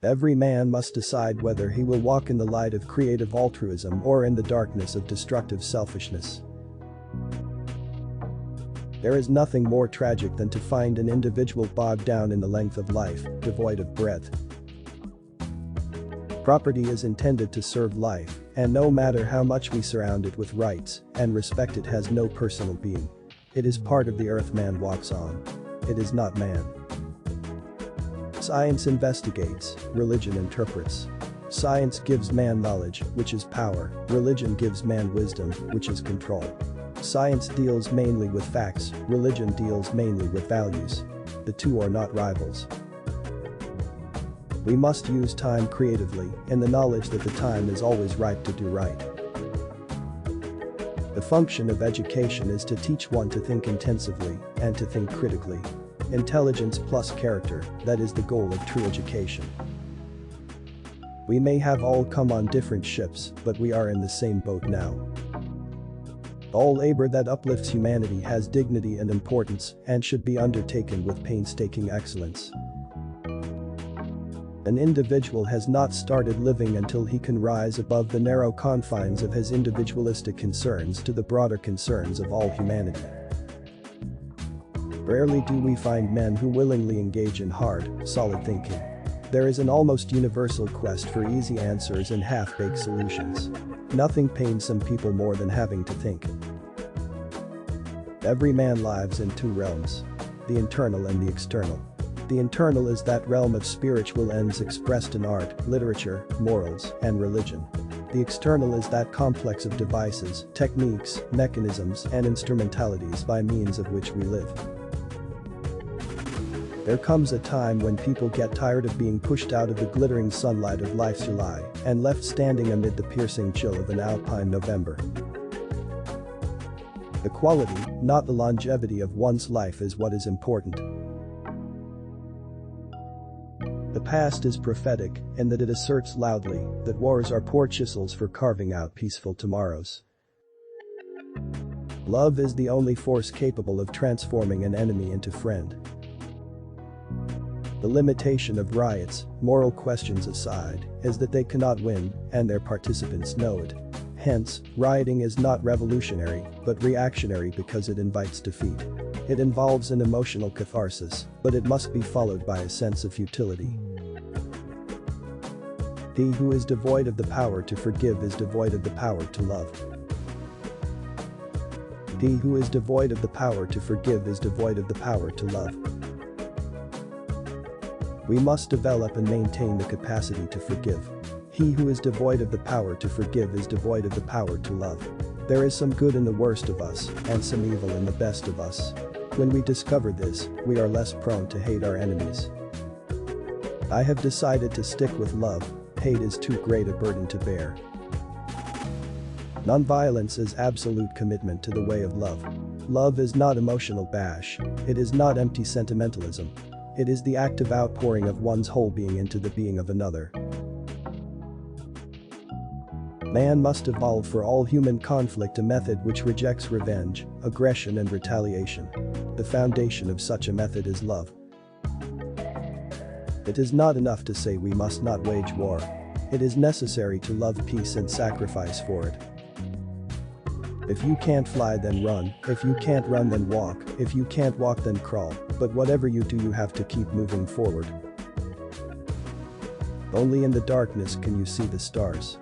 Every man must decide whether he will walk in the light of creative altruism or in the darkness of destructive selfishness. There is nothing more tragic than to find an individual bogged down in the length of life, devoid of breadth. Property is intended to serve life, and no matter how much we surround it with rights and respect, it has no personal being. It is part of the earth man walks on. It is not man. Science investigates, religion interprets. Science gives man knowledge, which is power. Religion gives man wisdom, which is control. Science deals mainly with facts, religion deals mainly with values. The two are not rivals. We must use time creatively, in the knowledge that the time is always right to do right. The function of education is to teach one to think intensively and to think critically. Intelligence plus character, that is the goal of true education. We may have all come on different ships, but we are in the same boat now. All labor that uplifts humanity has dignity and importance and should be undertaken with painstaking excellence. An individual has not started living until he can rise above the narrow confines of his individualistic concerns to the broader concerns of all humanity. Rarely do we find men who willingly engage in hard, solid thinking. There is an almost universal quest for easy answers and half-baked solutions. Nothing pains some people more than having to think. Every man lives in two realms: the internal and the external. The internal is that realm of spiritual ends expressed in art, literature, morals, and religion. The external is that complex of devices, techniques, mechanisms, and instrumentalities by means of which we live. There comes a time when people get tired of being pushed out of the glittering sunlight of life's July and left standing amid the piercing chill of an alpine November. The quality, not the longevity of one's life, is what is important. The past is prophetic in that it asserts loudly that wars are poor chisels for carving out peaceful tomorrows. Love is the only force capable of transforming an enemy into friend. The limitation of riots, moral questions aside, is that they cannot win, and their participants know it. Hence, rioting is not revolutionary, but reactionary because it invites defeat. It involves an emotional catharsis, but it must be followed by a sense of futility. He who is devoid of the power to forgive is devoid of the power to love. He who is devoid of the power to forgive is devoid of the power to love. We must develop and maintain the capacity to forgive. He who is devoid of the power to forgive is devoid of the power to love. There is some good in the worst of us and some evil in the best of us. When we discover this, we are less prone to hate our enemies. I have decided to stick with love. Hate is too great a burden to bear. Nonviolence is absolute commitment to the way of love. Love is not emotional bash. It is not empty sentimentalism. It is the active outpouring of one's whole being into the being of another. Man must evolve for all human conflict a method which rejects revenge, aggression, and retaliation. The foundation of such a method is love. It is not enough to say we must not wage war. It is necessary to love peace and sacrifice for it. If you can't fly, then run. If you can't run, then walk. If you can't walk, then crawl. But whatever you do, you have to keep moving forward. Only in the darkness can you see the stars.